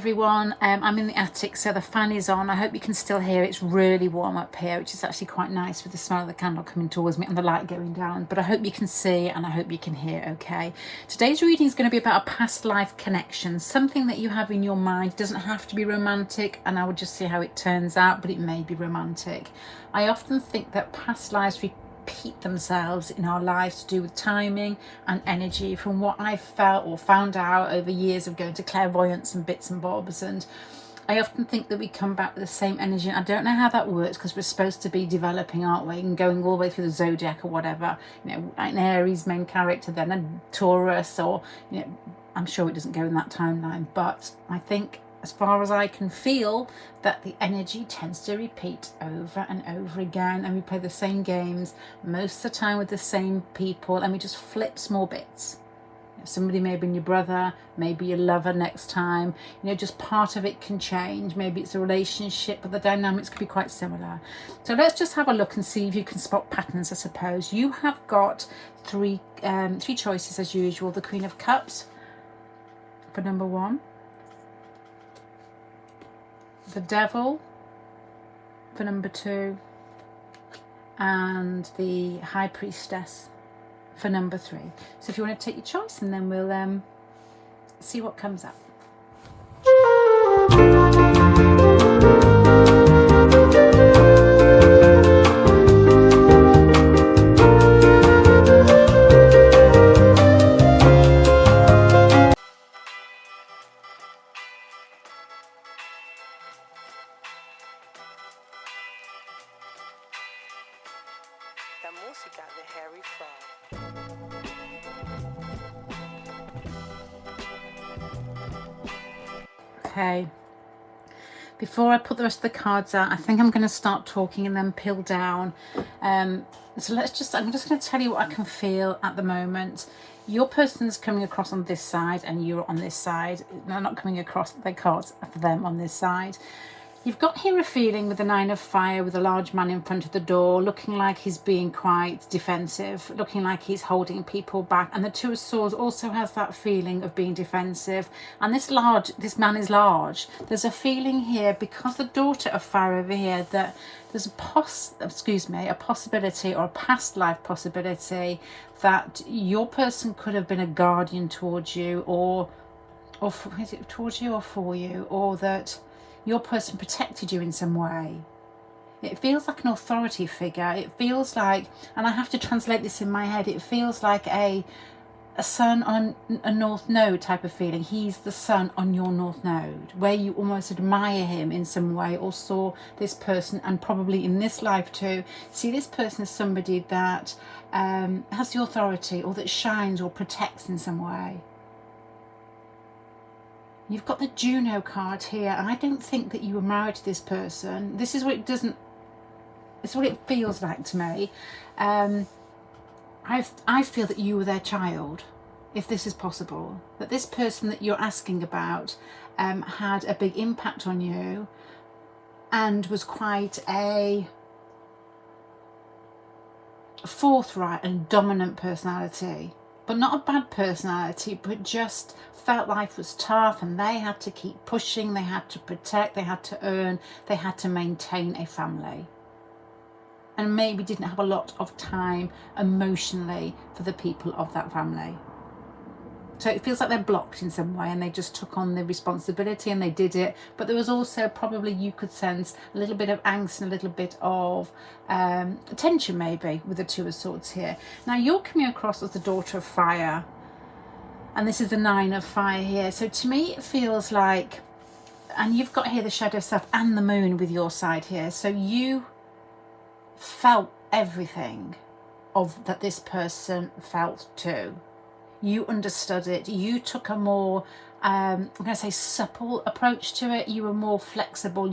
everyone. I'm in the attic, so the fan is on. I hope you can still hear it. It's really warm up here, which is actually quite nice with the smell of the candle coming towards me and the light going down. But I hope you can see and I hope you can hear okay. Today's reading is going to be about a past life connection, something that you have in your mind. It doesn't have to be romantic, and I will just see how it turns out, but it may be romantic. I often think that past lives repeat themselves in our lives to do with timing and energy, from what I've felt or found out over years of going to clairvoyance and bits and bobs. And I often think that we come back with the same energy. I don't know how that works, because we're supposed to be developing, aren't we, and going all the way through the zodiac or whatever, you know, an Aries main character, then a Taurus, or, you know, I'm sure it doesn't go in that timeline, but I think, as far as I can feel, that the energy tends to repeat over and over again, and we play the same games most of the time with the same people, and we just flip small bits. Somebody may have been your brother, maybe your lover next time, you know, just part of it can change. Maybe it's a relationship, but the dynamics could be quite similar. So let's just have a look and see if you can spot patterns, I suppose. You have got three choices as usual. The Queen of Cups for number 1. The Devil for number 2, and the High Priestess for number 3. So if you want to take your choice, and then we'll see what comes up. Okay, before I put the rest of the cards out, I think I'm going to start talking and then peel down. So I'm just going to tell you what I can feel at the moment. Your person's coming across on this side and you're on this side. They're not coming across, their cards for them on this side. You've got here a feeling with the 9 of Fire, with a large man in front of the door, looking like he's being quite defensive, looking like he's holding people back. And the 2 of Swords also has that feeling of being defensive. And this man is large. There's a feeling here, because the Daughter of Fire over here, that there's a possibility, or a past life possibility, that your person could have been a guardian towards you, or is it towards you or for you, or that your person protected you in some way. It feels like an authority figure. It feels like, and I have to translate this in my head, it feels like a sun on a north node type of feeling. He's the sun on your north node, where you almost admire him in some way, or saw this person, and probably in this life too, see this person as somebody that has the authority, or that shines or protects in some way. You've got the Juno card here, and I don't think that you were married to this person. This is what it doesn't. It's what it feels like to me. I feel that you were their child, if this is possible. That this person that you're asking about had a big impact on you, and was quite a forthright and dominant personality. But not a bad personality, but just felt life was tough, and they had to keep pushing, they had to protect, they had to earn, they had to maintain a family. And maybe didn't have a lot of time emotionally for the people of that family. So it feels like they're blocked in some way, and they just took on the responsibility and they did it. But there was also, probably you could sense, a little bit of angst and a little bit of tension maybe with the 2 of Swords here. Now you're coming across as the Daughter of Fire, and this is the 9 of Fire here. So to me it feels like, and you've got here the Shadow Self and the Moon with your side here. So you felt everything of that this person felt too. You understood it. You took a more, I'm going to say, supple approach to it. You were more flexible.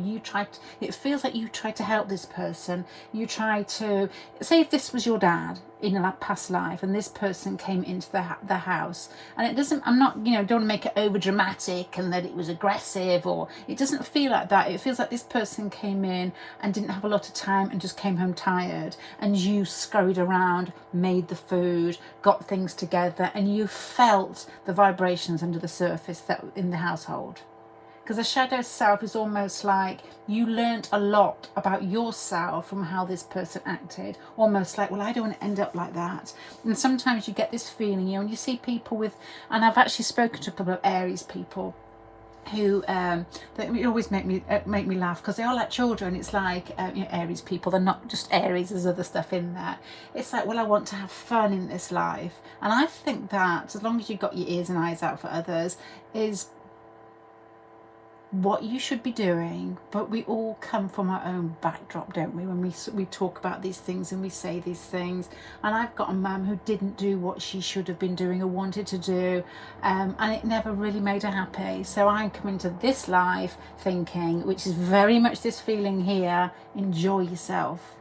It feels like you tried to help this person. You tried to, say if this was your dad in a past life, and this person came into the house, and it doesn't, I'm not, don't want to make it over dramatic and that it was aggressive, or it doesn't feel like that. It feels like this person came in and didn't have a lot of time and just came home tired, and you scurried around, made the food, got things together, and you felt the vibrations under the surface that in the household. Because the shadow self is almost like you learnt a lot about yourself from how this person acted. Almost like, well, I don't want to end up like that. And sometimes you get this feeling, you know, when you see people with, and I've actually spoken to a couple of Aries people who they always make me laugh because they are like children. It's like you know, Aries people, they're not just Aries, there's other stuff in there. It's like, well, I want to have fun in this life, and I think that as long as you've got your ears and eyes out for others is what you should be doing. But we all come from our own backdrop, don't we, when we talk about these things and we say these things. And I've got a mum who didn't do what she should have been doing or wanted to do, and it never really made her happy. So I'm coming to this life thinking, which is very much this feeling here, enjoy yourself,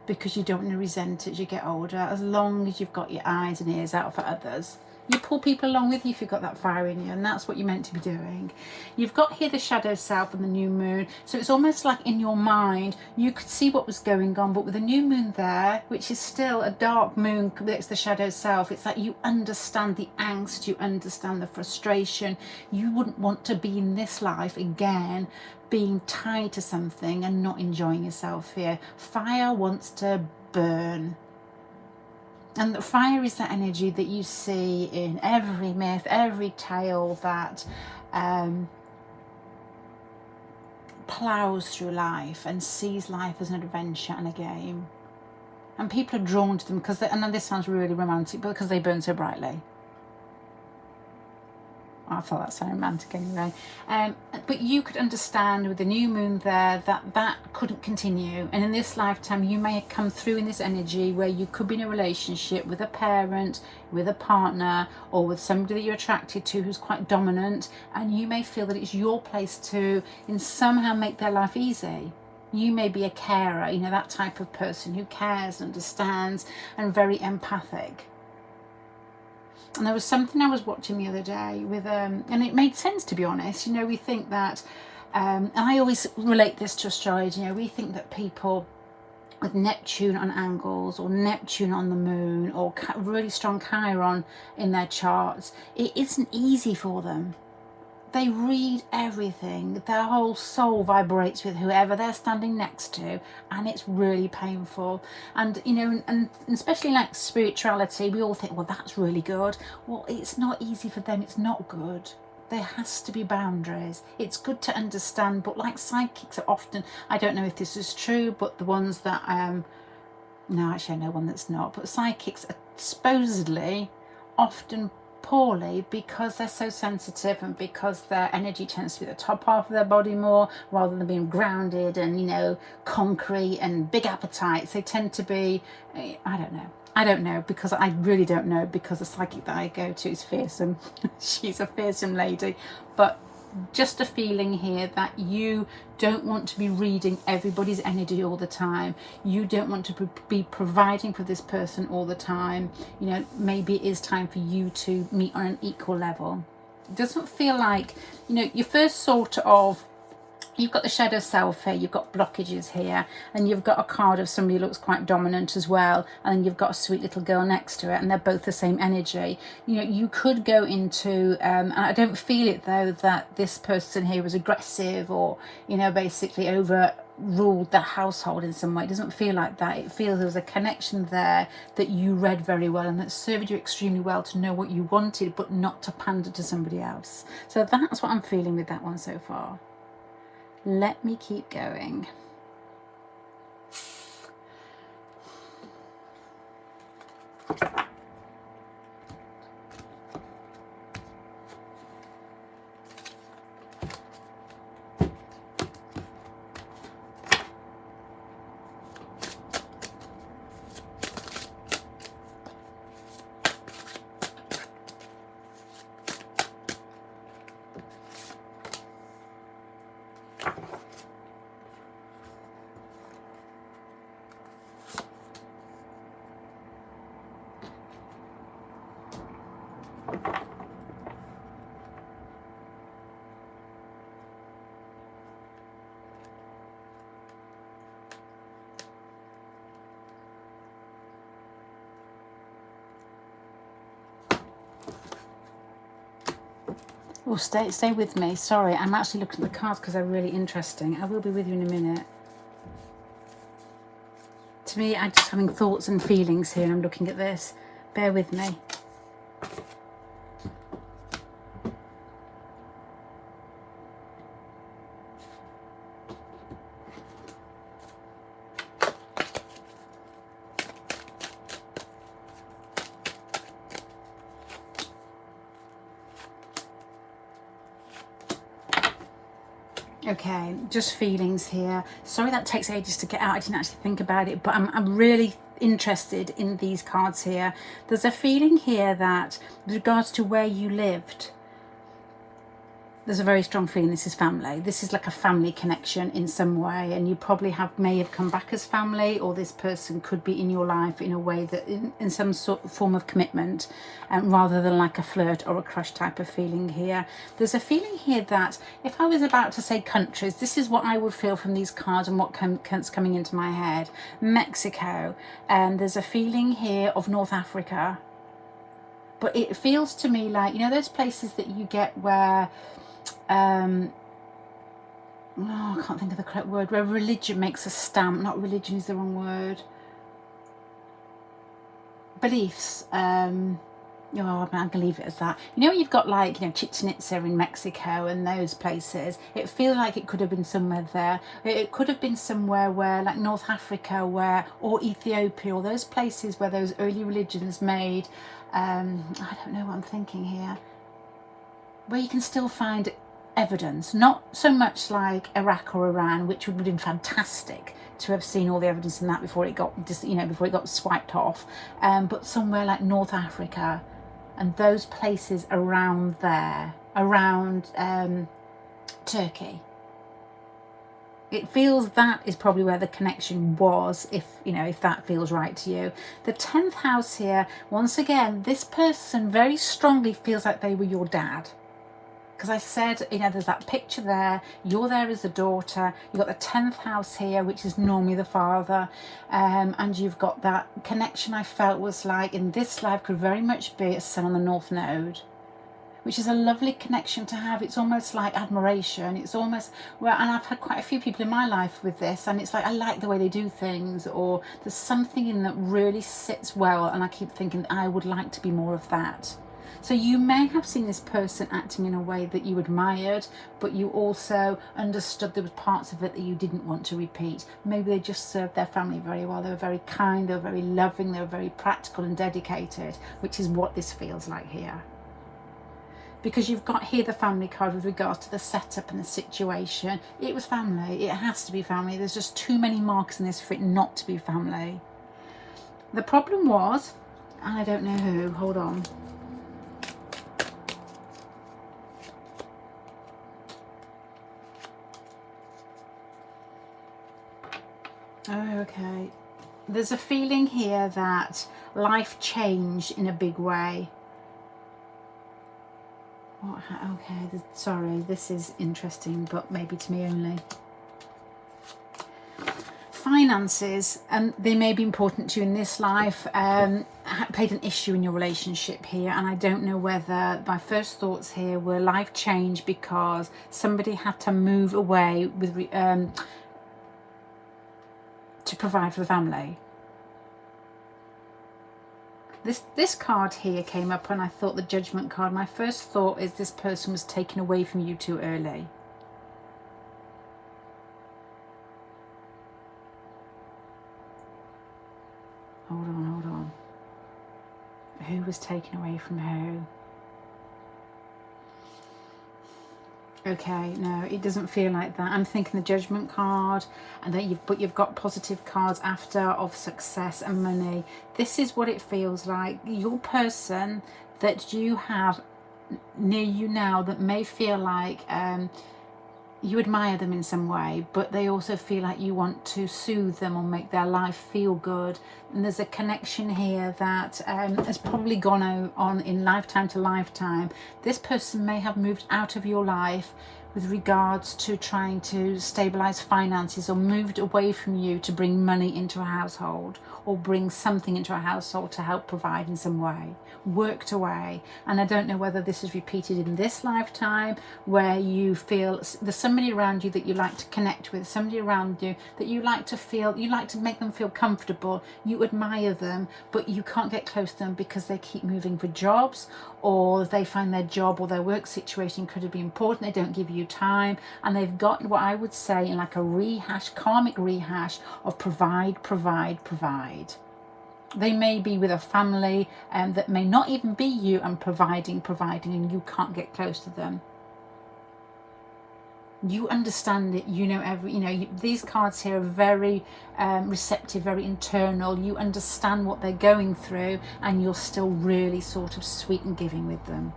because you don't want to resent it as you get older, as long as you've got your eyes and ears out for others. You pull people along with you if you've got that fire in you, and that's what you're meant to be doing. You've got here the shadow self and the new moon, so it's almost like in your mind you could see what was going on, but with the new moon there, which is still a dark moon next to the shadow self, it's like you understand the angst, you understand the frustration. You wouldn't want to be in this life again being tied to something and not enjoying yourself here. Fire wants to burn. And the fire is that energy that you see in every myth, every tale that plows through life and sees life as an adventure and a game. And people are drawn to them because, and this sounds really romantic, but because they burn so brightly. I thought that sounded romantic anyway. But you could understand with the new moon there that couldn't continue. And in this lifetime, you may have come through in this energy where you could be in a relationship with a parent, with a partner, or with somebody that you're attracted to who's quite dominant. And you may feel that it's your place to somehow make their life easy. You may be a carer, you know, that type of person who cares, understands, and very empathic. And there was something I was watching the other day with, and it made sense, to be honest. You know, we think that, and I always relate this to astrology, you know, we think that people with Neptune on angles or Neptune on the moon or really strong Chiron in their charts, it isn't easy for them. They read everything. Their whole soul vibrates with whoever they're standing next to, and it's really painful. And you know, and especially like spirituality, we all think, well, that's really good. Well, it's not easy for them. It's not good. There has to be boundaries. It's good to understand, but like psychics are often, I don't know if this is true, but the ones that no, actually I know one that's not, but psychics are supposedly often poorly because they're so sensitive and because their energy tends to be the top half of their body more rather than being grounded and, you know, concrete and big appetites. They tend to be, I don't know because I really don't know, because the psychic that I go to is fearsome. She's a fearsome lady. But just a feeling here that you don't want to be reading everybody's energy all the time. You don't want to be providing for this person all the time. You know, maybe it is time for you to meet on an equal level. It doesn't feel like, you know, your first sort of, you've got the shadow self here, you've got blockages here, and you've got a card of somebody who looks quite dominant as well, and then you've got a sweet little girl next to it, and they're both the same energy. You know, you could go into, and I don't feel it though, that this person here was aggressive or, you know, basically overruled the household in some way. It doesn't feel like that. It feels there was a connection there that you read very well and that served you extremely well to know what you wanted, but not to pander to somebody else. So that's what I'm feeling with that one so far. Let me keep going. Oh, stay with me. Sorry, I'm actually looking at the cards because they're really interesting. I will be with you in a minute. To me, I'm just having thoughts and feelings here and I'm looking at this. Bear with me. Okay, just feelings here. Sorry that takes ages to get out. I didn't actually think about it, but I'm really interested in these cards here. There's a feeling here that with regards to where you lived, there's a very strong feeling this is family. This is like a family connection in some way, and you probably may have come back as family, or this person could be in your life in a way that in some sort of form of commitment, rather than like a flirt or a crush type of feeling here. There's a feeling here that if I was about to say countries, this is what I would feel from these cards and what's coming into my head. Mexico, and there's a feeling here of North Africa, but it feels to me like, you know, those places that you get where I can't think of the correct word, where religion makes a stamp. Not religion is the wrong word. Beliefs. I'm going to leave it as that. You know, you've got like, you know, Chichen Itza in Mexico and those places. It feels like it could have been somewhere there. It could have been somewhere where, like North Africa, or Ethiopia, or those places where those early religions made, I don't know what I'm thinking here, where you can still find evidence, not so much like Iraq or Iran, which would have been fantastic to have seen all the evidence in that before it got before it got swiped off, but somewhere like North Africa and those places around there, around Turkey. It feels that is probably where the connection was, if that feels right to you. The 10th house here, once again, this person very strongly feels like they were your dad. Because I said, you know, there's that picture there, you're there as the daughter, you've got the 10th house here, which is normally the father, and you've got that connection I felt was like, in this life, could very much be a sun on the North Node, which is a lovely connection to have. It's almost like admiration. It's almost, well, and I've had quite a few people in my life with this, and it's like, I like the way they do things, or there's something in that really sits well, and I keep thinking, I would like to be more of that. So you may have seen this person acting in a way that you admired, but you also understood there were parts of it that you didn't want to repeat. Maybe they just served their family very well. They were very kind, they were very loving, they were very practical and dedicated, which is what this feels like here. Because you've got here the family card with regards to the setup and the situation. It was family. It has to be family. There's just too many marks in this for it not to be family. The problem was, and I don't know who, hold on. Oh, okay. There's a feeling here that life changed in a big way. Okay, sorry, this is interesting, but maybe to me only. Finances, and they may be important to you in this life, played an issue in your relationship here, and I don't know whether my first thoughts here were life change because somebody had to move away with to provide for the family. This card here came up and I thought the Judgment card. My first thought is this person was taken away from you too early. Hold on. Who was taken away from who? Okay, no, it doesn't feel like that. I'm thinking the Judgment card, and then you've got positive cards after of success and money. This is what it feels like. Your person that you have near you now that may feel like you admire them in some way, but they also feel like you want to soothe them or make their life feel good. And there's a connection here that has probably gone on in lifetime to lifetime. This person may have moved out of your life with regards to trying to stabilize finances, or moved away from you to bring money into a household, or bring something into a household to help provide in some way, worked away. And I don't know whether this is repeated in this lifetime, where you feel there's somebody around you that you like to connect with, somebody around you that you like to feel, you like to make them feel comfortable, you admire them, but you can't get close to them because they keep moving for jobs, or they find their job or their work situation incredibly important, they don't give you time, and they've got what I would say in like a rehash, karmic rehash of provide, provide, provide. They may be with a family that may not even be you, and providing, and you can't get close to them. You understand it, you know these cards here are very receptive, very internal. You understand what they're going through, and you're still really sort of sweet and giving with them.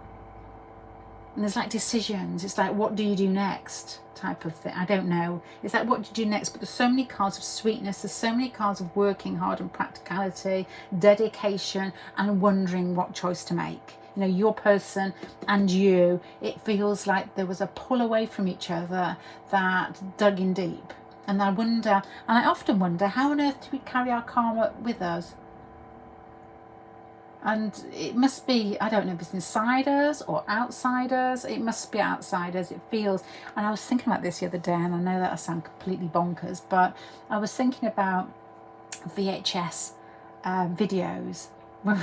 And there's like decisions, it's like, what do you do next type of thing. I don't know, it's like, what do you do next? But there's so many cards of sweetness, there's so many cards of working hard and practicality, dedication, and wondering what choice to make. You know, your person and you, it feels like there was a pull away from each other that dug in deep. And I wonder, and I often wonder, how on earth do we carry our karma with us? And it must be, I don't know if it's insiders or outsiders. It must be outsiders, it feels. And I was thinking about this the other day, and I know that I sound completely bonkers, but I was thinking about VHS videos. When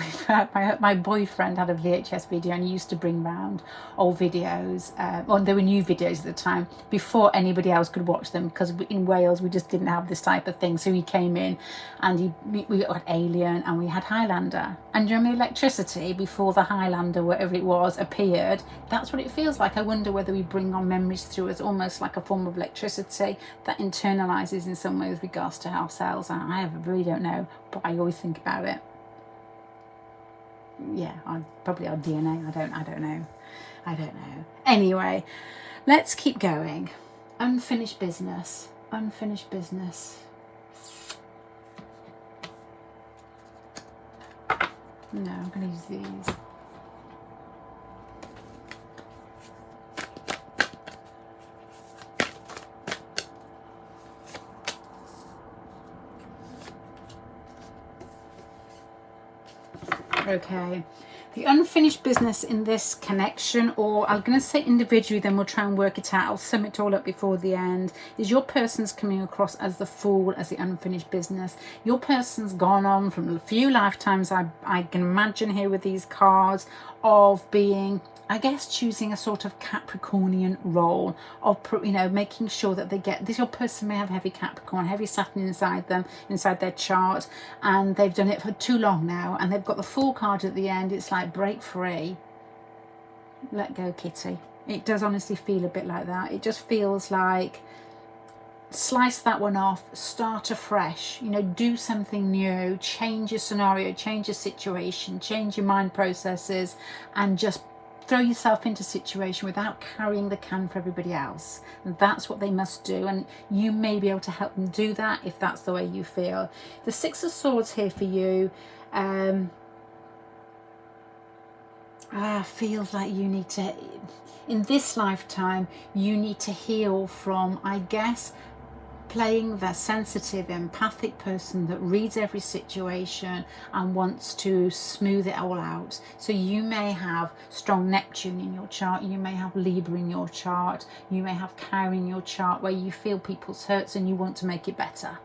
my boyfriend had a VHS video, and he used to bring round old videos, or there were new videos at the time, before anybody else could watch them, because in Wales we just didn't have this type of thing. So he came in, and we had Alien, and we had Highlander. And during the electricity, before the Highlander, whatever it was, appeared, that's what it feels like. I wonder whether we bring on memories through as almost like a form of electricity that internalizes in some way with regards to ourselves. I really don't know, but I always think about it. Yeah, probably our DNA. I don't know. Anyway, let's keep going. Unfinished business. No, I'm going to use these. Okay, the unfinished business in this connection, or I'm going to say individually, then we'll try and work it out. I'll sum it all up before the end. Is your person's coming across as the Fool, as the unfinished business. Your person's gone on from a few lifetimes, I can imagine here with these cards, of being, I guess, choosing a sort of Capricornian role of, you know, making sure that they get this. Your person may have heavy Capricorn, heavy Saturn inside them, inside their chart, and they've done it for too long now, and they've got the Fool card at the end. It's like, break free, let go, kitty. It does honestly feel a bit like that. It just feels like, slice that one off, start afresh, you know, do something new, change your scenario, change your situation, change your mind processes, and just throw yourself into a situation without carrying the can for everybody else. And that's what they must do, and you may be able to help them do that if that's the way you feel. The Six of Swords here for you feels like you need to, in this lifetime, you need to heal from, I guess, playing the sensitive, empathic person that reads every situation and wants to smooth it all out. So you may have strong Neptune in your chart, you may have Libra in your chart, you may have Chiron in your chart, where you feel people's hurts and you want to make it better.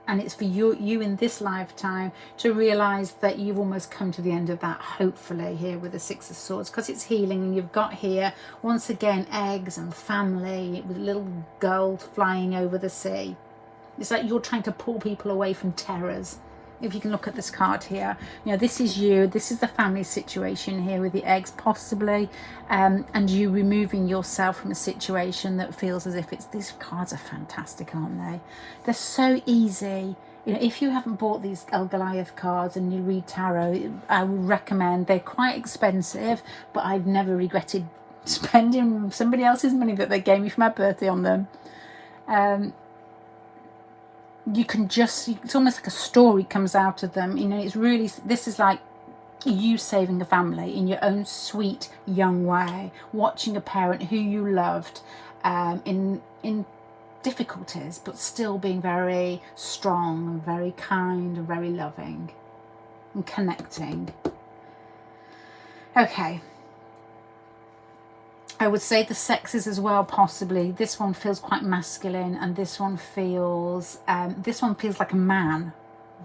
And it's for you in this lifetime to realise that you've almost come to the end of that, hopefully, here with the Six of Swords, because it's healing. And you've got here, once again, eggs and family, with a little girl flying over the sea. It's like you're trying to pull people away from terrors. If you can look at this card here, you know, this is you, this is the family situation here with the eggs, possibly, and you removing yourself from a situation that feels as if it's, these cards are fantastic, aren't they? They're so easy. You know, if you haven't bought these Goliath cards and you read tarot, I would recommend. They're quite expensive, but I've never regretted spending somebody else's money that they gave me for my birthday on them. You can just, it's almost like a story comes out of them. You know, it's really, this is like you saving a family in your own sweet young way, watching a parent who you loved in difficulties, but still being very strong and very kind and very loving and connecting. Okay. I would say the sexes as well, possibly. This one feels quite masculine, and this one feels like a man.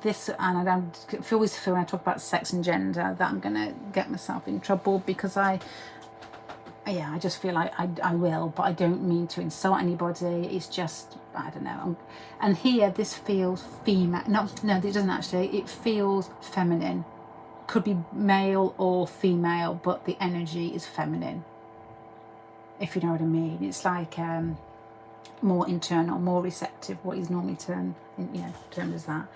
And I always feel when I talk about sex and gender that I'm gonna get myself in trouble, because I just feel like I will, but I don't mean to insult anybody. It's just, I don't know. And here, this feels female. No, it doesn't actually. It feels feminine. Could be male or female, but the energy is feminine, if you know what I mean. It's like more internal, more receptive, what is normally termed as that.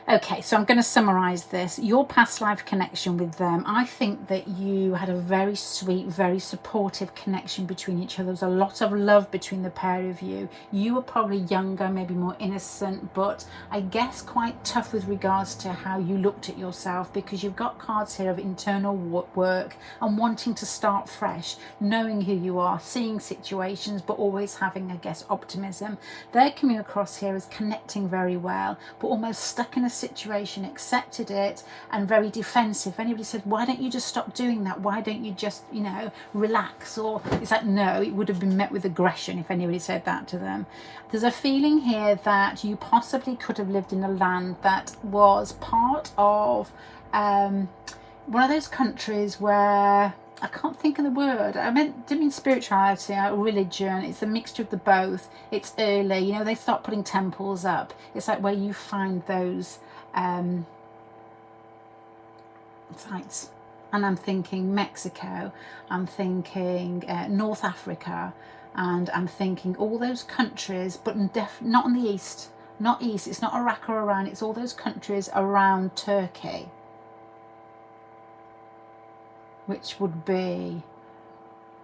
Okay, so I'm going to summarize this. Your past life connection with them. I think that you had a very sweet, very supportive connection between each other. There was a lot of love between the pair of you. You were probably younger, maybe more innocent, but I guess quite tough with regards to how you looked at yourself, because you've got cards here of internal work and wanting to start fresh, knowing who you are, seeing situations, but always having, I guess, optimism. They're coming across here as connecting very well, but almost stuck in a situation, accepted it, and very defensive. If anybody said, why don't you just stop doing that, why don't you just relax, or it's like, no, it would have been met with aggression if anybody said that to them. There's a feeling here that you possibly could have lived in a land that was part of one of those countries where, I can't think of the word. Didn't mean spirituality or religion. It's a mixture of the both. It's early. They start putting temples up. It's like where you find those sites. And I'm thinking Mexico. I'm thinking North Africa. And I'm thinking all those countries, but not on the east. Not east. It's not Iraq or Iran. It's all those countries around Turkey, which would be,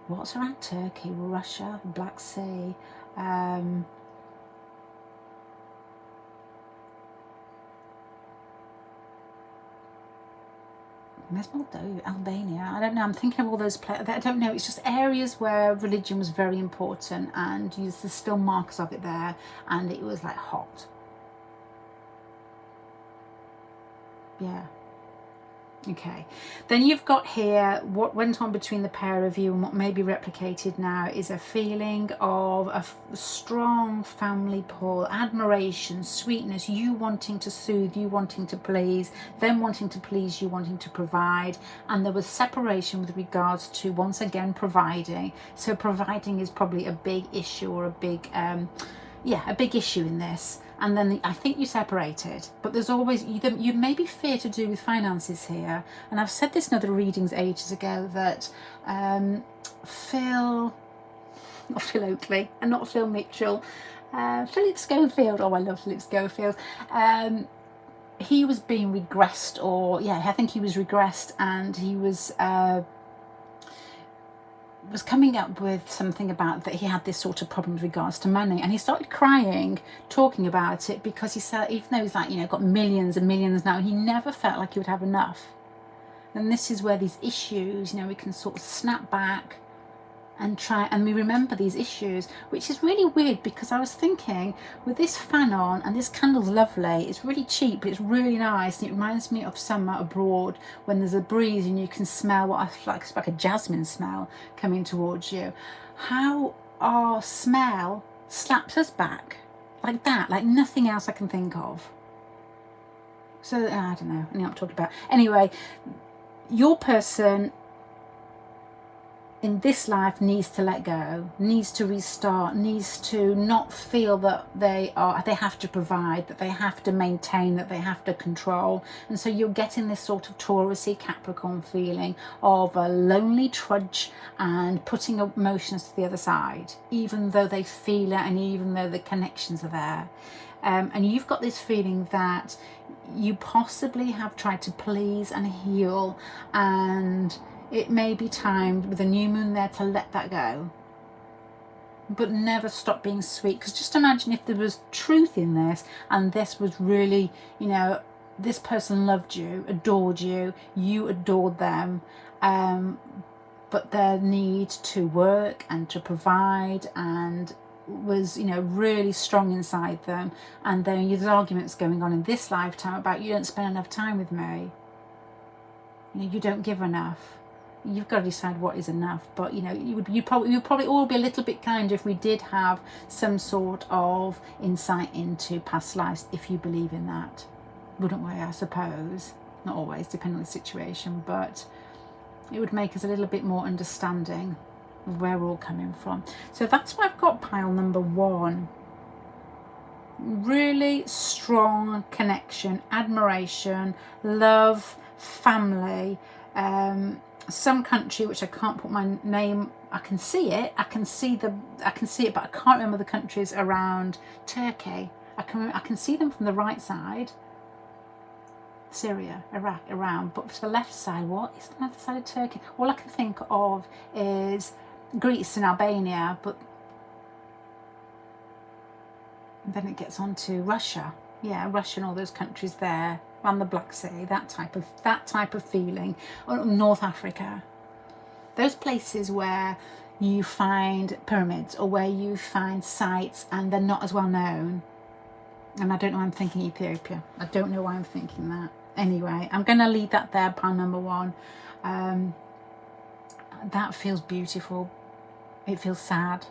what's around Turkey? Russia, Black Sea, where's Moldova, Albania? I don't know. I'm thinking of all those places. I don't know. It's just areas where religion was very important, and there's still marks of it there, and it was like hot. Yeah. Okay, then you've got here what went on between the pair of you, and what may be replicated now is a feeling of a strong family pull, admiration, sweetness, you wanting to soothe, you wanting to please, them wanting to please, you wanting to provide, and there was separation with regards to, once again, providing. So providing is probably a big issue, or a big issue in this. And then I think you separated, but there's always, you maybe fear to do with finances here. And I've said this in other readings ages ago, that Phil Oakley and not Phil Mitchell, Philip Schofield, I love Philip Schofield, he was being regressed, I think he was regressed, and he was coming up with something about that he had this sort of problem with regards to money, and he started crying talking about it, because he said, even though he's got millions and millions now, he never felt like he would have enough. And this is where these issues, we can sort of snap back and try, and we remember these issues, which is really weird, because I was thinking, with this fan on, and this candle's lovely, it's really cheap, but it's really nice, and it reminds me of summer abroad when there's a breeze and you can smell what I feel like, it's like a jasmine smell coming towards you. How our smell slaps us back like that, like nothing else I can think of. So I don't know, I know what I'm talking about. Anyway, your person in this life needs to let go, needs to restart, needs to not feel that they have to provide, that they have to maintain, that they have to control. And so you're getting this sort of Taurusy Capricorn feeling of a lonely trudge and putting emotions to the other side, even though they feel it and even though the connections are there. And you've got this feeling that you possibly have tried to please and heal, and it may be timed with a new moon there to let that go, but never stop being sweet. Because just imagine if there was truth in this, and this was really, this person loved you, adored you, you adored them, but their need to work and to provide and was, you know, really strong inside them. And then there's arguments going on in this lifetime about, you don't spend enough time with me, you know, you don't give enough. You've got to decide what is enough. But you know, you'd probably all be a little bit kinder if we did have some sort of insight into past lives, if you believe in that, wouldn't we? I suppose, not always, depending on the situation, but it would make us a little bit more understanding of where we're all coming from. So that's why I've got pile number 1. Really strong connection, admiration, love, family, some country which I can't put my name. I can see it, but I can't remember the countries around Turkey. I can see them from the right side. Syria, Iraq, Iran, but to the left side, what is the left side of Turkey? All I can think of is Greece and Albania, but then it gets on to Russia. Yeah, Russia and all those countries there, around the Black Sea, that type of feeling. Or North Africa. Those places where you find pyramids or where you find sites and they're not as well known. And I don't know why I'm thinking Ethiopia. I don't know why I'm thinking that. Anyway, I'm going to leave that there, pile number 1. That feels beautiful. It feels sad.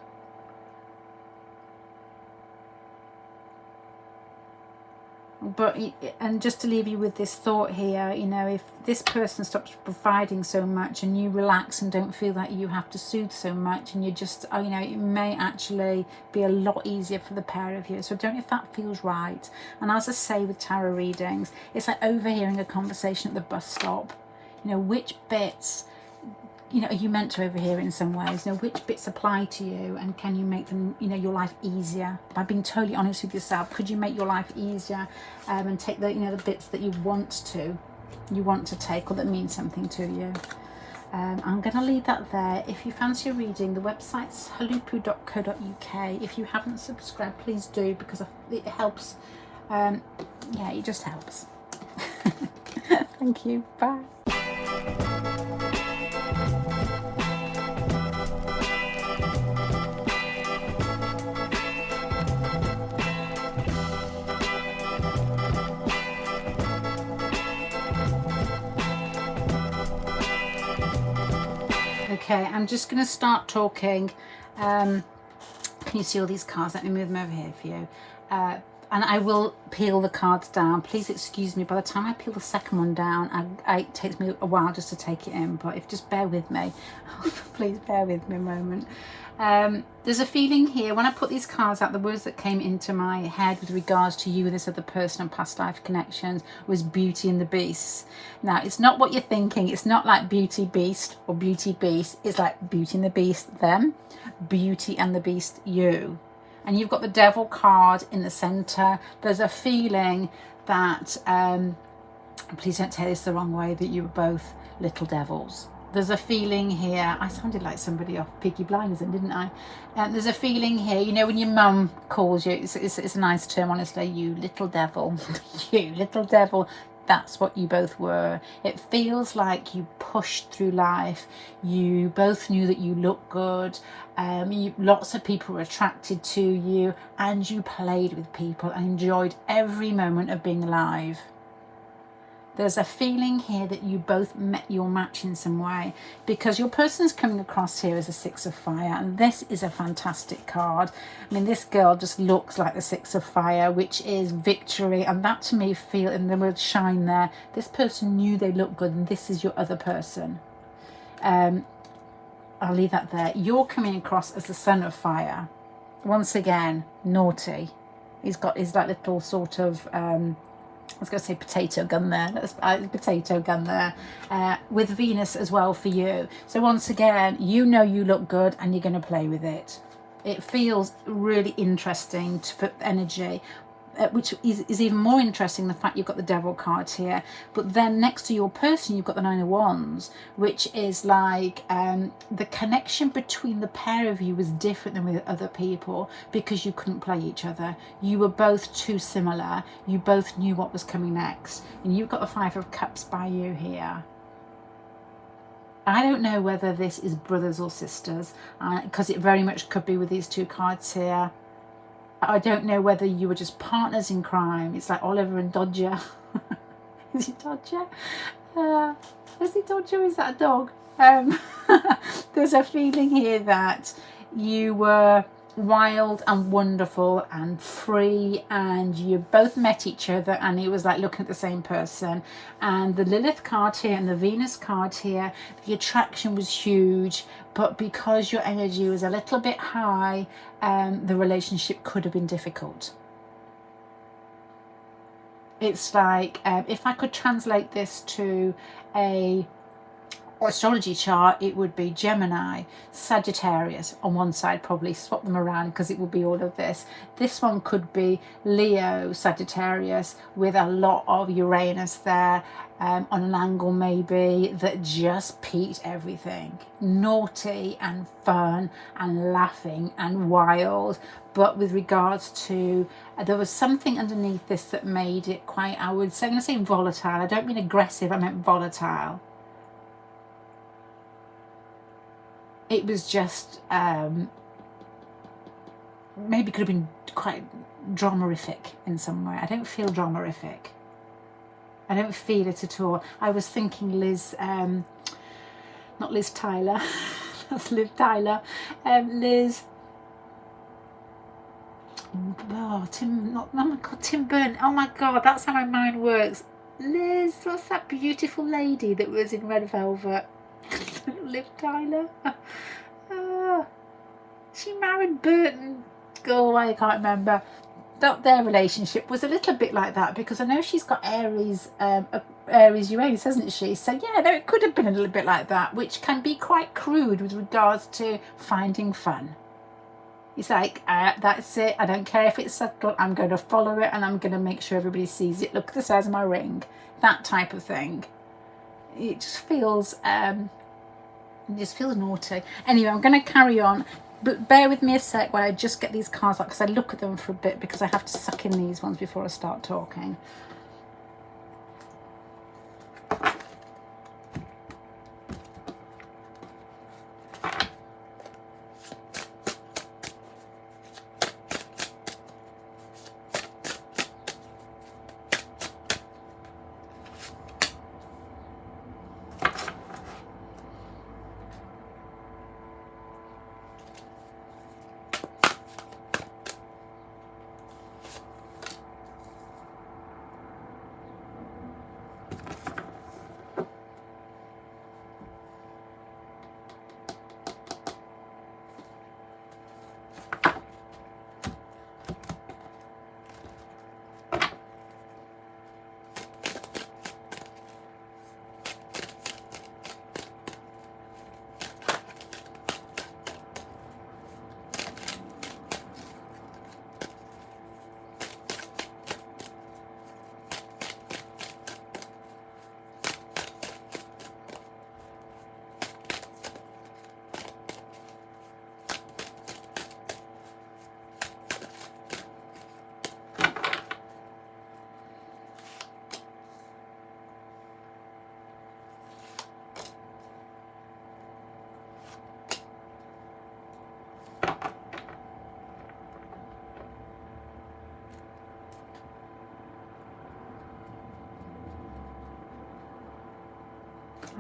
But, and just to leave you with this thought here, you know, if this person stops providing so much and you relax and don't feel that you have to soothe so much, and you just, you know, it may actually be a lot easier for the pair of you. So I don't know if that feels right. And as I say with tarot readings, it's like overhearing a conversation at the bus stop. You know, which bits, you know, are you meant to overhear it in some ways? You know, which bits apply to you, and can you make them, you know, your life easier by being totally honest with yourself? Could you make your life easier, and take the, you know, the bits that you want to take, or that mean something to you? I'm going to leave that there. If you fancy a reading, the website's HULUPPU.co.uk. If you haven't subscribed, please do, because it helps. Yeah, it just helps. Thank you. Bye. Okay, I'm just going to start talking. Can you see all these cards? Let me move them over here for you. And I will peel the cards down. Please excuse me. By the time I peel the second one down, it takes me a while just to take it in. But just bear with me. Please bear with me a moment. There's a feeling here, when I put these cards out, the words that came into my head with regards to you and this other person and past life connections was Beauty and the Beast. Now, it's not what you're thinking. It's not like Beauty Beast or Beauty Beast. It's like Beauty and the Beast, them. Beauty and the Beast, you. And you've got the Devil card in the centre. There's a feeling that, please don't take this the wrong way, that you were both little devils. There's a feeling here, I sounded like somebody off Peaky Blinders, didn't I? There's a feeling here, you know, when your mum calls you, it's a nice term, honestly, you little devil, you little devil. That's what you both were. It feels like you pushed through life. You both knew that you looked good. Lots of people were attracted to you, and you played with people and enjoyed every moment of being alive. There's a feeling here that you both met your match in some way, because your person's coming across here as a Six of Fire, and this is a fantastic card. I mean, this girl just looks like the Six of Fire, which is victory, and that to me feel, in the word shine there, this person knew they looked good, and this is your other person. I'll leave that there. You're coming across as the Son of Fire. Once again, naughty. He's got his like little sort of I was going to say potato gun there. That's potato gun there. With Venus as well for you. So once again, you know you look good and you're going to play with it. It feels really interesting to put energy. which is even more interesting, the fact you've got the Devil card here. But then next to your person, you've got the Nine of Wands, which is like the connection between the pair of you was different than with other people because you couldn't play each other. You were both too similar. You both knew what was coming next. And you've got the Five of Cups by you here. I don't know whether this is brothers or sisters, because it very much could be with these two cards here. I don't know whether you were just partners in crime. It's like Oliver and Dodger. Is he Dodger? Is he Dodger? Is that a dog? There's a feeling here that you were wild and wonderful and free, and you both met each other, and it was like looking at the same person. And the Lilith card here and the Venus card here, the attraction was huge, but because your energy was a little bit high, the relationship could have been difficult. It's like, if I could translate this to a astrology chart, it would be Gemini, Sagittarius on one side, probably swap them around because it would be all of this. This one could be Leo, Sagittarius with a lot of Uranus there, on an angle maybe, that just peaked everything. Naughty and fun and laughing and wild. But with regards to, there was something underneath this that made it quite, I'm going to say volatile. I don't mean aggressive, I meant volatile. It was just, maybe could have been quite dramatific in some way. I don't feel dramatific. I don't feel it at all. I was thinking Liz, not Liz Tyler, that's Liv Tyler, Liz, oh, Tim, not, oh my God, Tim Burton, oh my God, that's how my mind works. Liz, what's that beautiful lady that was in Red Velvet? Liv Tyler. She married Burton. Oh, I can't remember. Their relationship was a little bit like that, because I know she's got Aries Uranus, hasn't she? So yeah, no, it could have been a little bit like that, which can be quite crude with regards to finding fun. It's like, that's it. I don't care if it's subtle. I'm going to follow it, and I'm going to make sure everybody sees it. Look at the size of my ring. That type of thing. It just feels naughty. Anyway, I'm going to carry on, but bear with me a sec while I just get these cards out, because I look at them for a bit, because I have to suck in these ones before I start talking.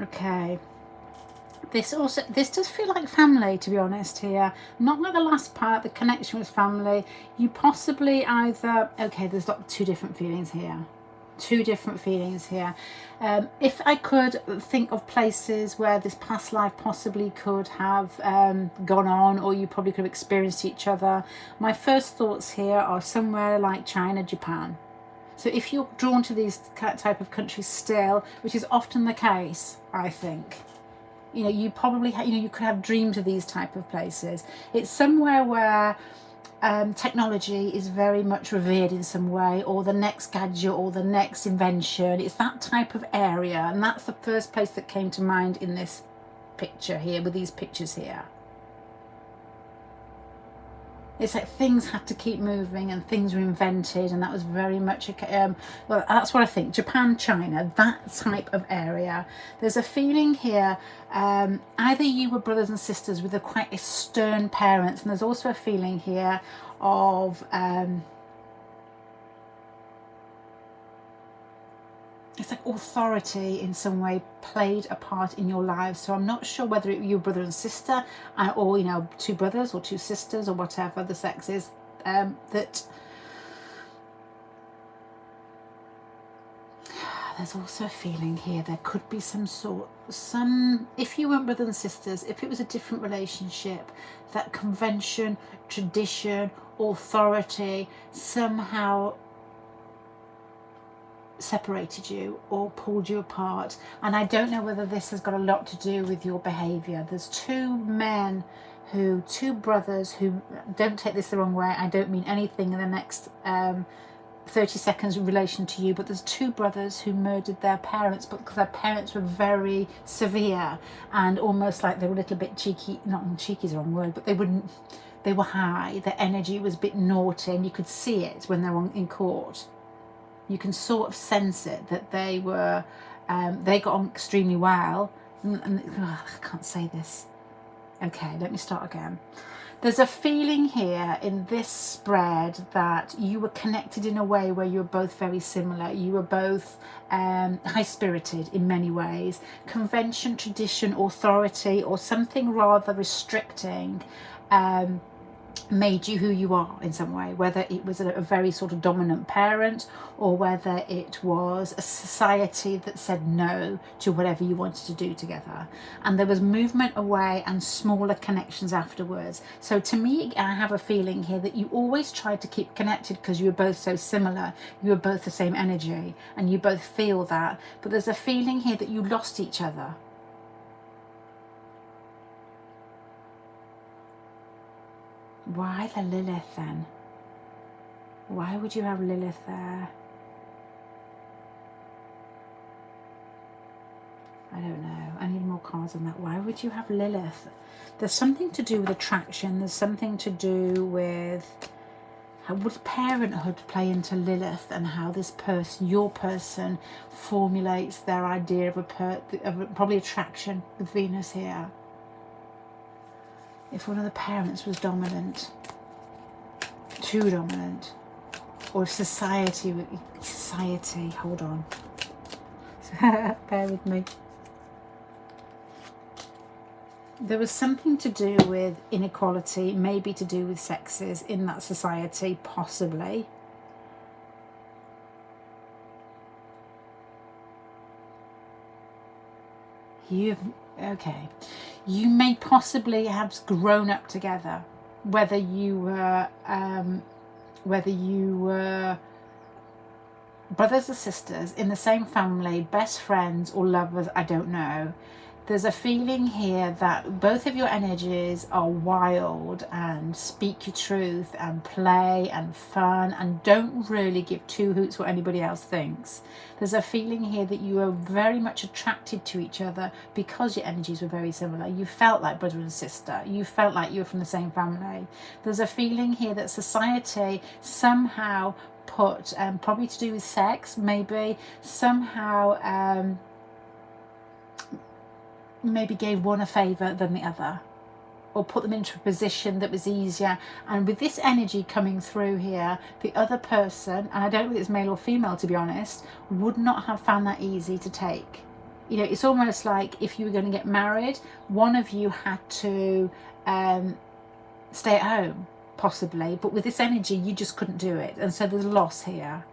Okay, this does feel like family, to be honest here. Not like the last part, the connection with family. You possibly either, okay, there's like two different feelings here. If I could think of places where this past life possibly could have gone on, or you probably could have experienced each other, my first thoughts here are somewhere like China, Japan. So if you're drawn to these type of countries still, which is often the case, I think, you probably, you could have dreamed of these type of places. It's somewhere where technology is very much revered in some way, or the next gadget or the next invention. It's that type of area, and that's the first place that came to mind in this picture here, with these pictures here. It's like things had to keep moving and things were invented, and that was very much well, that's what I think. Japan, China, that type of area. There's a feeling here, either you were brothers and sisters with quite stern parents, and there's also a feeling here of it's like authority in some way played a part in your lives. So I'm not sure whether you're brother and sister, or, you know, two brothers or two sisters, or whatever the sex is, that there's also a feeling here there could be if you weren't brothers and sisters, if it was a different relationship, that convention, tradition, authority somehow separated you or pulled you apart. And I don't know whether this has got a lot to do with your behavior. There's two brothers who, don't take this the wrong way, I don't mean anything in the next 30 seconds in relation to you, but there's two brothers who murdered their parents, but because their parents were very severe and almost like they were a little bit cheeky. Not cheeky is the wrong word, but they were high, their energy was a bit naughty, and you could see it when they were in court. You can sort of sense it, that they got on extremely well. I can't say this. Okay, let me start again. There's a feeling here in this spread that you were connected in a way where you were both very similar. You were both high-spirited in many ways. Convention, tradition, authority, or something rather restricting made you who you are in some way, whether it was a very sort of dominant parent, or whether it was a society that said no to whatever you wanted to do together. And there was movement away and smaller connections afterwards. So to me, I have a feeling here that you always tried to keep connected because you were both so similar, you were both the same energy, and you both feel that. But there's a feeling here that you lost each other. Why the Lilith then? Why would you have Lilith there? I don't know. I need more cards on that. Why would you have Lilith? There's something to do with attraction. There's something to do with how would parenthood play into Lilith, and how this person, your person, formulates their idea of probably attraction with Venus here. If one of the parents was dominant, too dominant, or if society, hold on, bear with me. There was something to do with inequality, maybe to do with sexes in that society, possibly. Okay. You may possibly have grown up together, whether you were brothers or sisters in the same family, best friends or lovers, I don't know. There's a feeling here that both of your energies are wild and speak your truth and play and fun and don't really give two hoots what anybody else thinks. There's a feeling here that you are very much attracted to each other because your energies were very similar. You felt like brother and sister. You felt like you were from the same family. There's a feeling here that society somehow put, probably to do with sex, maybe, somehow maybe gave one a favour than the other, or put them into a position that was easier. And with this energy coming through here, the other person, and I don't know if it's male or female to be honest, would not have found that easy to take. You know, it's almost like if you were going to get married, one of you had to stay at home, possibly, but with this energy you just couldn't do it, and so there's loss here.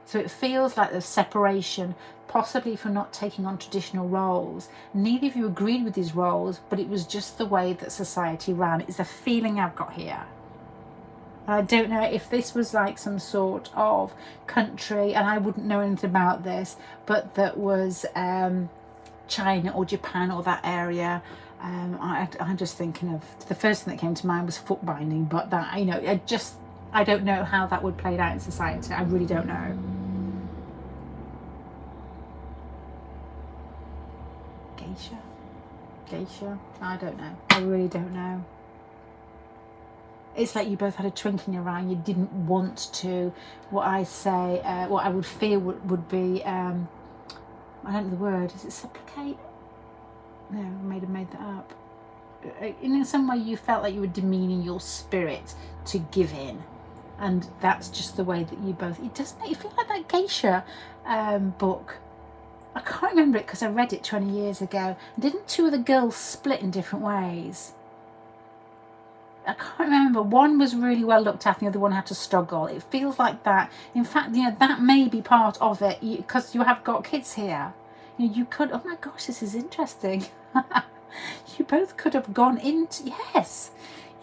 So it feels like there's separation, possibly for not taking on traditional roles. Neither of you agreed with these roles, but it was just the way that society ran. It's a feeling I've got here. And I don't know if this was like some sort of country, and I wouldn't know anything about this, but that was China or Japan or that area, I'm just thinking of, the first thing that came to mind was foot binding, but that, you know, I don't know how that would play out in society. I really don't know. Geisha? I don't know. I really don't know. It's like you both had a twinkle in your eye and you didn't want to, what I would feel would be, I don't know the word, is it supplicate? No, I may have made that up. In some way you felt like you were demeaning your spirit to give in. And that's just the way that you both, it does make you feel like that geisha book. I can't remember it because I read it 20 years ago. Didn't two of the girls split in different ways? I can't remember. One was really well looked after, the other one had to struggle. It feels like that. In fact, you know, that may be part of it because you have got kids here. You know, you could, oh my gosh, this is interesting. You both could have gone into, yes,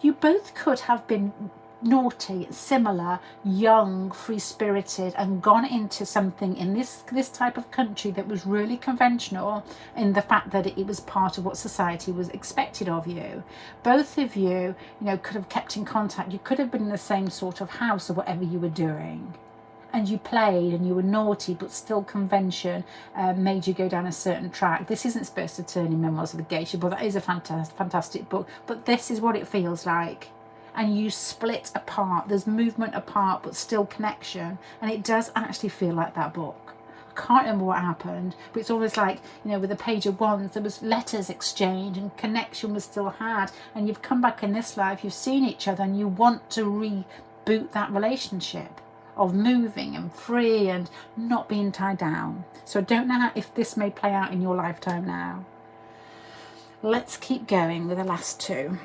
you both could have been naughty, similar, young, free-spirited, and gone into something in this type of country that was really conventional in the fact that it was part of what society was expected of you. Both of you, you know, could have kept in contact. You could have been in the same sort of house or whatever you were doing, and you played and you were naughty, but still convention made you go down a certain track. This isn't supposed to turn in Memoirs of a Geisha, but that is a fantastic book. But this is what it feels like. And you split apart. There's movement apart, but still connection. And it does actually feel like that book. I can't remember what happened, but it's always like, you know, with the Page of Wands, there was letters exchanged and connection was still had. And you've come back in this life, you've seen each other, and you want to reboot that relationship of moving and free and not being tied down. So I don't know if this may play out in your lifetime now. Let's keep going with the last two.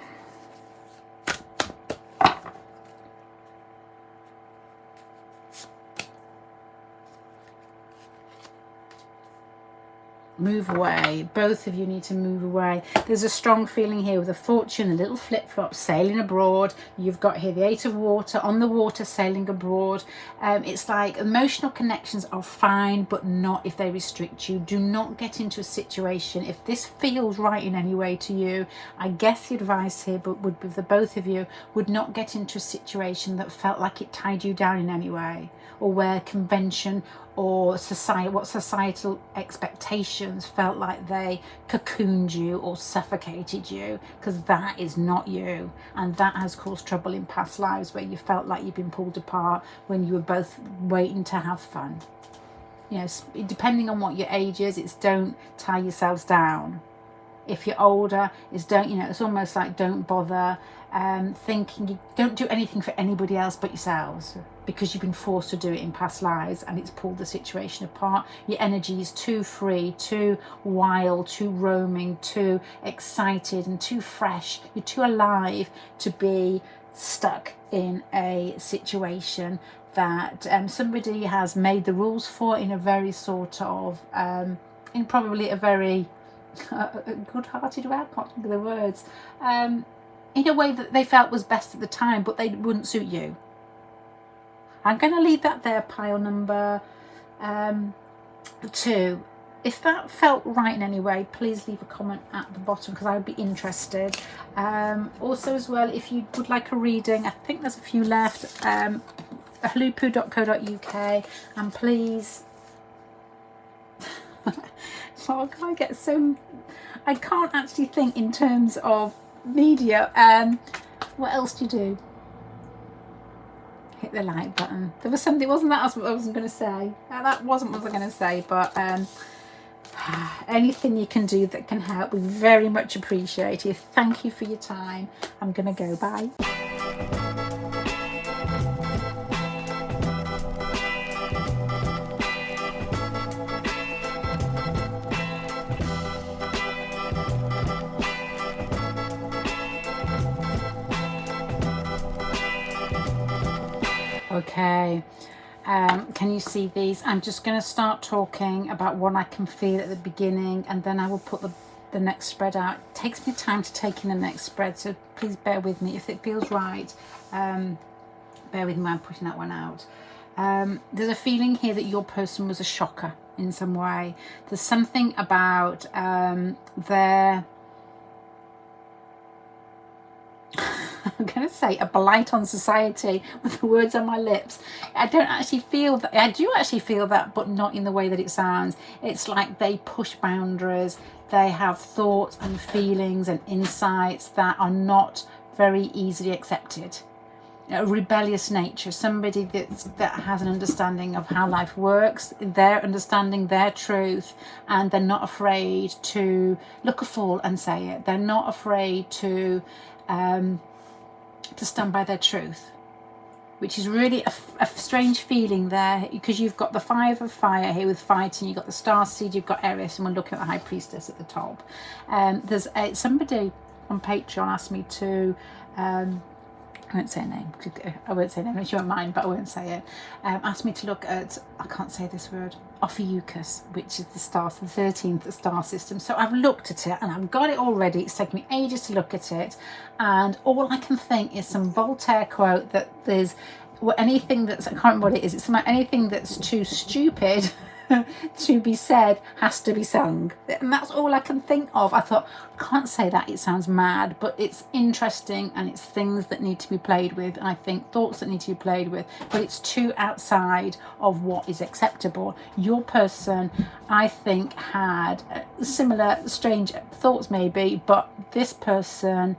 Move away. Both of you need to move away. There's a strong feeling here with a fortune, a little flip-flop, sailing abroad. You've got here the Eight of Water, on the water, sailing abroad. It's like emotional connections are fine, but not if they restrict you. Do not get into a situation. If this feels right in any way to you, I guess the advice here would be the both of you would not get into a situation that felt like it tied you down in any way, or where convention or societal expectations felt like they cocooned you or suffocated you, because that is not you, and that has caused trouble in past lives where you felt like you've been pulled apart when you were both waiting to have fun. You know, depending on what your age is, it's don't tie yourselves down. If you're older, it's don't, you know, it's almost like don't bother thinking, you don't do anything for anybody else but yourselves, because you've been forced to do it in past lives and it's pulled the situation apart. Your energy is too free, too wild, too roaming, too excited and too fresh. You're too alive to be stuck in a situation that somebody has made the rules for in a very sort of, in probably a very good-hearted way, I can't think of the words, in a way that they felt was best at the time, but they wouldn't suit you. I'm going to leave that there, pile number 2. If that felt right in any way, please leave a comment at the bottom, because I would be interested. Also as well, if you would like a reading, I think there's a few left, HULUPPU.co.uk, and please well, I can't actually think in terms of media. What else do you do? Hit the like button. There was something, wasn't that what I wasn't going to say? That wasn't what I was going to say, but anything you can do that can help, we very much appreciate it. Thank you for your time. I'm going to go. Bye. Okay, can you see these? I'm just going to start talking about what I can feel at the beginning, and then I will put the next spread out. It takes me time to take in the next spread, so please bear with me. If it feels right, bear with me when I'm putting that one out. There's a feeling here that your person was a shocker in some way. There's something about their I'm going to say a blight on society with the words on my lips. I don't actually feel that. I do actually feel that, but not in the way that it sounds. It's like they push boundaries. They have thoughts and feelings and insights that are not very easily accepted. A rebellious nature, somebody that has an understanding of how life works, their understanding, their truth, and they're not afraid to look a fool and say it. They're not afraid to stand by their truth, which is really a strange feeling there, because you've got the Five of Fire here with fighting, you've got the Starseed, you've got Eris, and we're looking at the High Priestess at the top. There's somebody on Patreon asked me to I won't say a name. I won't say a name if you won't mind, but I won't say it. Asked me to look at, I can't say this word, Ophiuchus, which is the 13th star system. So I've looked at it and I've got it already. It's taken me ages to look at it. And all I can think is some Voltaire quote that there's anything that's, I can't remember what it is. It's like anything that's too stupid to be said has to be sung, and that's all I can think of. I thought, I can't say that, it sounds mad, but it's interesting and it's things that need to be played with, and I think thoughts that need to be played with, but it's too outside of what is acceptable. Your person, I think, had similar strange thoughts maybe, but this person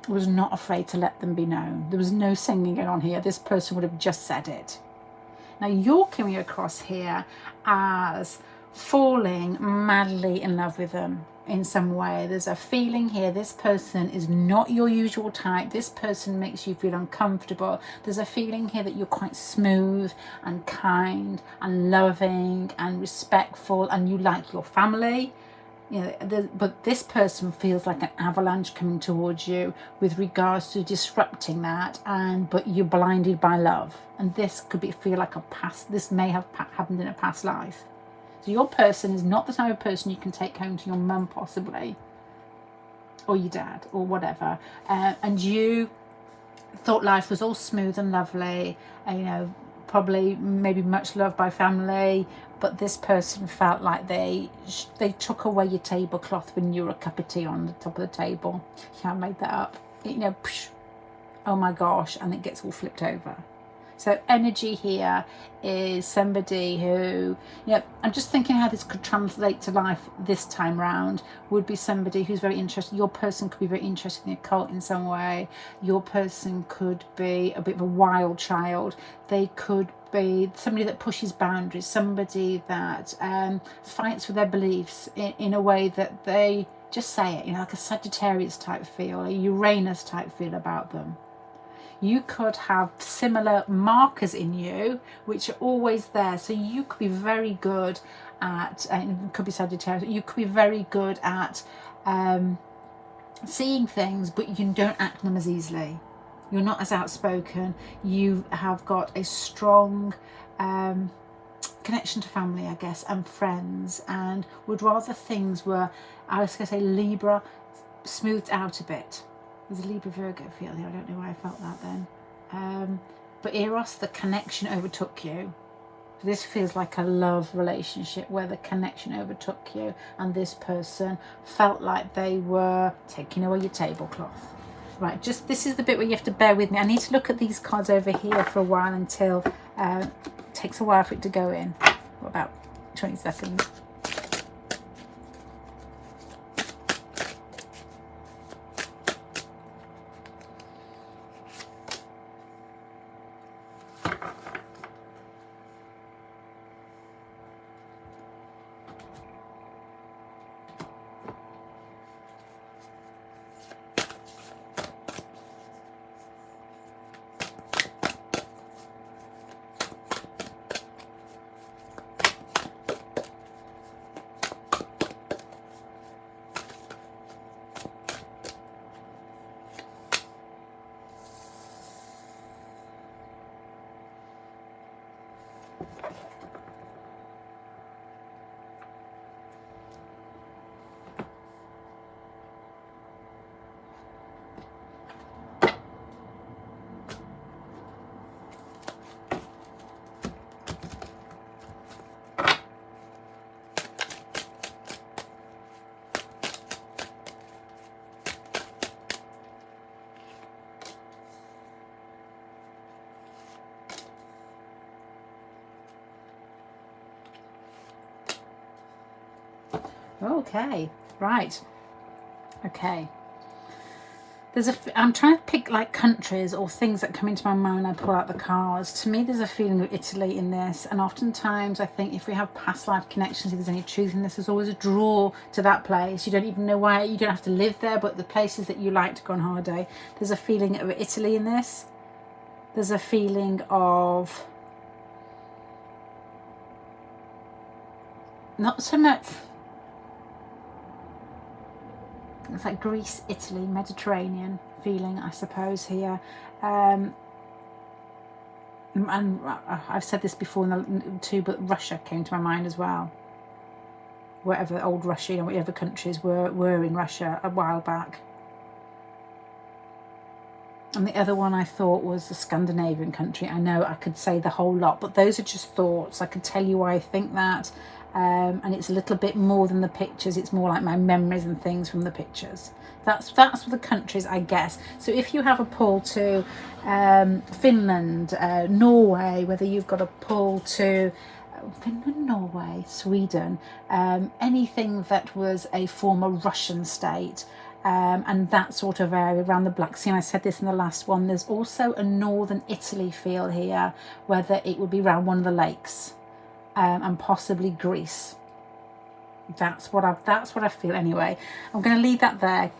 was not afraid to let them be known. There was no singing it on here. This person would have just said it. Now you're coming across here as falling madly in love with them in some way. There's a feeling here, this person is not your usual type. This person makes you feel uncomfortable. There's a feeling here that you're quite smooth and kind and loving and respectful, and you like your family. You know, but this person feels like an avalanche coming towards you with regards to disrupting that, but you're blinded by love, and this could feel like a past. This may have happened in a past life. So your person is not the type of person you can take home to your mum possibly, or your dad, or whatever, and you thought life was all smooth and lovely, you know, probably maybe much loved by family, but this person felt like they took away your tablecloth when you were a cup of tea on the top of the table. Yeah, I made that up. You know, oh my gosh, and it gets all flipped over. So energy here is somebody who, you know, I'm just thinking how this could translate to life this time round, would be somebody who's very interested. Your person could be very interested in the occult in some way. Your person could be a bit of a wild child. They could be somebody that pushes boundaries, somebody that fights for their beliefs in a way that they just say it, you know, like a Sagittarius type feel, a Uranus type feel about them. You could have similar markers in you which are always there, so you could be very good at, and it could be Sagittarius, you could be very good at seeing things, but you don't act on them as easily. You're not as outspoken. You have got a strong connection to family, I guess, and friends, and would rather things were, I was going to say Libra, smoothed out a bit. There's a Libra Virgo feel here. I don't know why I felt that then. But Eros, the connection overtook you. This feels like a love relationship where the connection overtook you, and this person felt like they were taking away your tablecloth. Right, just this is the bit where you have to bear with me. I need to look at these cards over here for a while until it takes a while for it to go in. About 20 seconds. Okay, right. Okay. I'm trying to pick like countries or things that come into my mind when I pull out the cards. To me, there's a feeling of Italy in this, and oftentimes I think if we have past life connections, if there's any truth in this, there's always a draw to that place. You don't even know why, you don't have to live there, but the places that you like to go on holiday. There's a feeling of Italy in this. There's a feeling of not so much. It's like Greece, Italy, Mediterranean feeling, I suppose, here. And I've said this before too, but Russia came to my mind as well. Whatever old Russia, whatever countries were in Russia a while back. And the other one I thought was the Scandinavian country. I know I could say the whole lot, but those are just thoughts. I could tell you why I think that. And it's a little bit more than the pictures. It's more like my memories and things from the pictures. That's for the countries, I guess. So if you have a pull to Finland, Norway, whether you've got a pull to Finland, Norway, Sweden, anything that was a former Russian state, and that sort of area around the Black Sea. And I said this in the last one. There's also a northern Italy feel here, whether it would be around one of the lakes. And possibly Greece. That's what I feel anyway. I'm going to leave that there.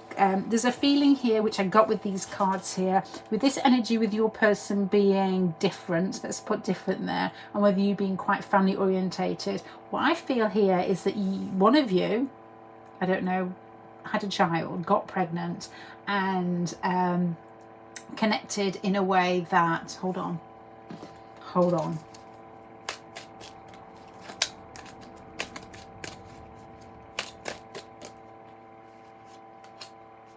There's a feeling here which I got with these cards here, with this energy, with your person being different. Let's put different there, and whether you being quite family orientated. What I feel here is that one of you, I don't know, had a child, got pregnant, and connected in a way that. Hold on.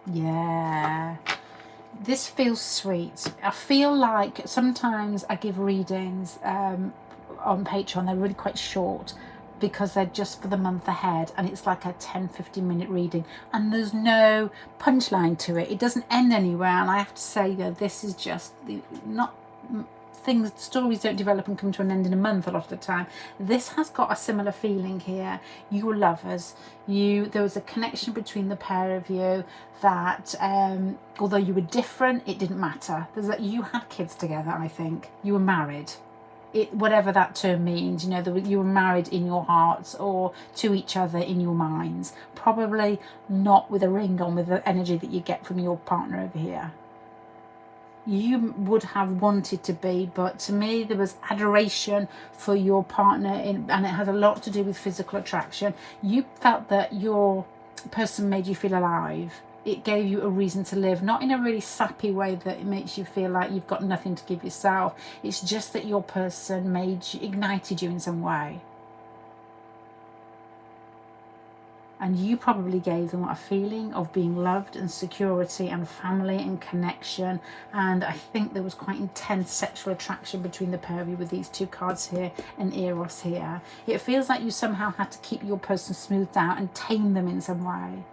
Yeah, this feels sweet. I feel like sometimes I give readings on Patreon. They're really quite short because they're just for the month ahead, and it's like a 10-15 minute reading, and there's no punchline to it. It doesn't end anywhere, and I have to say that this is just not things. Stories don't develop and come to an end in a month a lot of the time. This has got a similar feeling here. You were lovers. There was a connection between the pair of you that although you were different, it didn't matter. You had kids together. I think you were married. Whatever that term means, you were married in your hearts or to each other in your minds. Probably not with a ring on, with the energy that you get from your partner over here. You would have wanted to be, but to me there was adoration for your partner, and it has a lot to do with physical attraction. You felt that your person made you feel alive. It gave you a reason to live, not in a really sappy way that it makes you feel like you've got nothing to give yourself. It's just that your person ignited you in some way. And you probably gave them a feeling of being loved and security and family and connection. And I think there was quite intense sexual attraction between the pair of you with these two cards here and Eros here. It feels like you somehow had to keep your person smoothed out and tame them in some way.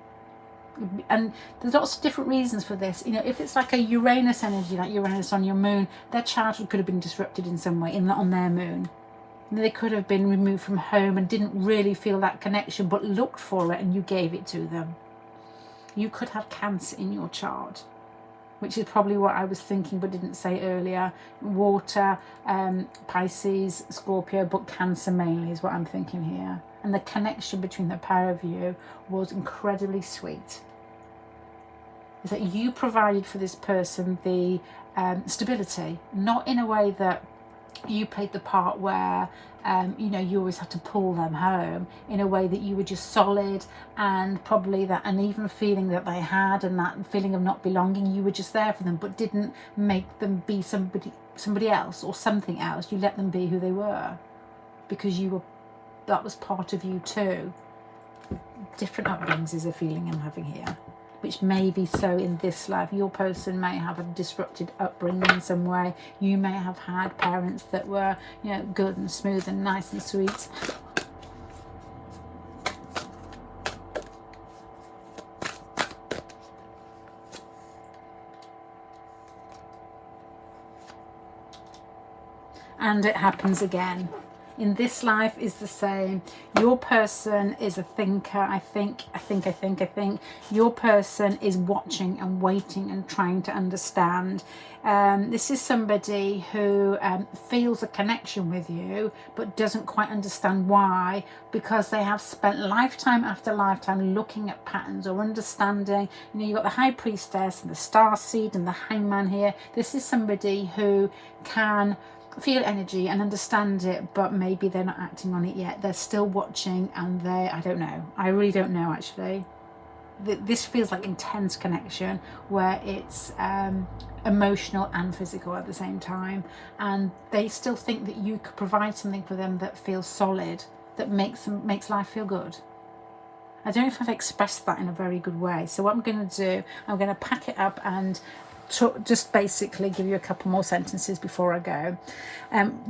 And there's lots of different reasons for this. If it's like a Uranus energy, like Uranus on your moon, their childhood could have been disrupted in some way on their moon. They could have been removed from home and didn't really feel that connection, but looked for it and you gave it to them. You could have Cancer in your chart, which is probably what I was thinking but didn't say earlier. Water, Pisces, Scorpio, but Cancer mainly is what I'm thinking here. And the connection between the pair of you was incredibly sweet. Is that you provided for this person the stability, not in a way that you played the part where you always had to pull them home, in a way that you were just solid, and probably that uneven feeling that they had and that feeling of not belonging, you were just there for them but didn't make them be somebody else or something else. You let them be who they were because that was part of you too. Different upbringings is a feeling I'm having here, which may be so in this life. Your person may have a disrupted upbringing in some way. You may have had parents that were, good and smooth and nice and sweet. And it happens again. in this life is the same. Your person is a thinker. I think. Your person is watching and waiting and trying to understand. This is somebody who feels a connection with you but doesn't quite understand why, because they have spent lifetime after lifetime looking at patterns or understanding. You know, you've got the High Priestess and the Starseed and the Hangman here. This is somebody who can feel energy and understand it, but maybe they're not acting on it yet. They're still watching, and I don't know. I really don't know, actually. This feels like intense connection where it's emotional and physical at the same time, and they still think that you could provide something for them that feels solid, that makes life feel good. I don't know if I've expressed that in a very good way. So what I'm going to do, I'm going to pack it up and just basically give you a couple more sentences before I go.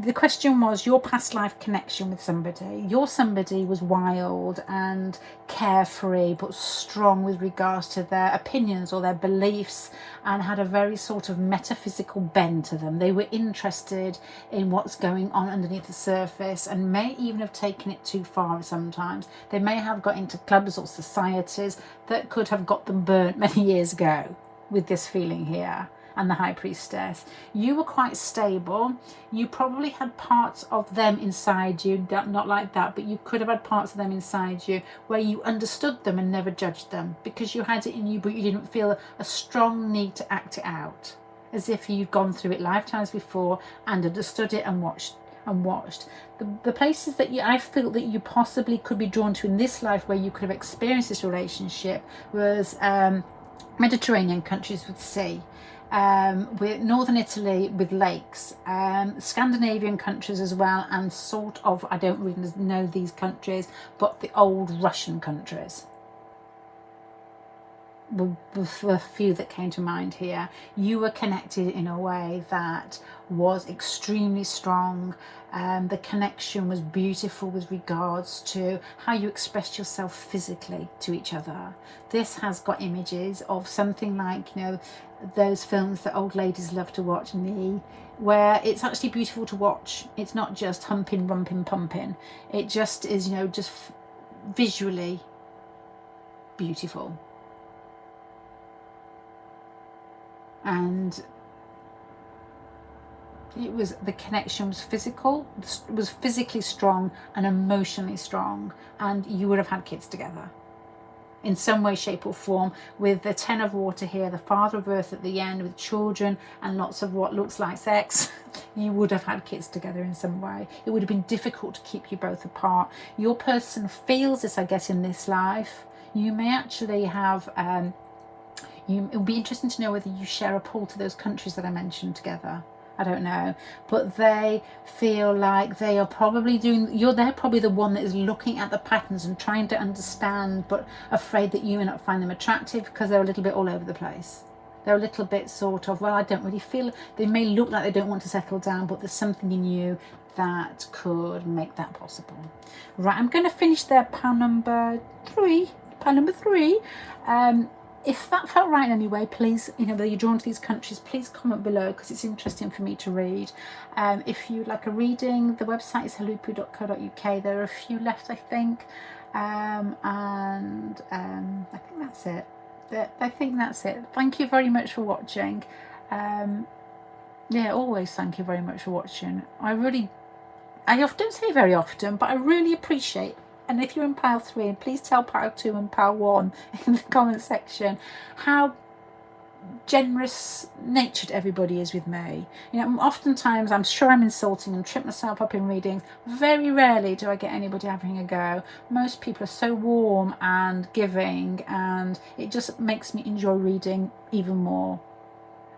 The question was your past life connection with somebody. Your somebody was wild and carefree but strong with regards to their opinions or their beliefs, and had a very sort of metaphysical bend to them. They were interested in what's going on underneath the surface and may even have taken it too far sometimes. They may have got into clubs or societies that could have got them burnt many years ago. With this feeling here and the High Priestess, you were quite stable. You probably had parts of them inside you, not like that, but you could have had parts of them inside you where you understood them and never judged them, because you had it in you, but you didn't feel a strong need to act it out, as if you'd gone through it lifetimes before and understood it and watched. The places that I feel that you possibly could be drawn to in this life where you could have experienced this relationship was Mediterranean countries with sea, with northern Italy with lakes, Scandinavian countries as well, and sort of, I don't really know these countries, but the old Russian countries were the few that came to mind here. You were connected in a way that was extremely strong. The connection was beautiful with regards to how you expressed yourself physically to each other. This has got images of something like, you know, those films that old ladies love to watch, where it's actually beautiful to watch. It's not just humping, rumping, pumping. It just is, you know, just visually beautiful. And the connection was physical, was physically strong and emotionally strong, and you would have had kids together in some way, shape or form, with the Ten of Water here, the Father of Earth at the end, with children and lots of what looks like sex. You would have had kids together in some way. It would have been difficult to keep you both apart. Your person feels this, I guess, in this life. You may actually have it would be interesting to know whether you share a pull to those countries that I mentioned together. I don't know, but they feel like they are probably they're probably the one that is looking at the patterns and trying to understand, but afraid that you may not find them attractive because they're a little bit all over the place. They're a little bit sort of, well, I don't really feel, they may look like they don't want to settle down, but there's something in you that could make that possible. Right, I'm going to finish there, pile number three. If that felt right in any way, please, you know, whether you're drawn to these countries, please comment below, because it's interesting for me to read. If you'd like a reading, the website is HULUPPU.co.uk. There are a few left, I think. I think that's it. I think that's it. Thank you very much for watching. Always thank you very much for watching. I don't say very often, but I really appreciate. And if you're in pile 3, please tell pile 2 and pile 1 in the comment section how generous natured everybody is with me. You know, oftentimes I'm sure I'm insulting and trip myself up in readings. Very rarely do I get anybody having a go. Most people are so warm and giving, and it just makes me enjoy reading even more.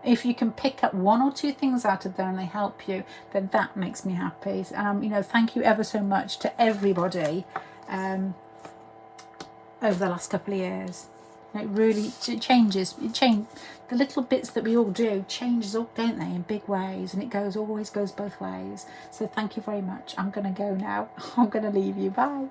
If you can pick up 1 or 2 things out of there and they help you, then that makes me happy. You know, thank you ever so much to everybody over the last couple of years. It really changes. The little bits that we all do changes, don't they, in big ways, and it always goes both ways. So thank you very much. I'm going to go now. I'm going to leave you. Bye.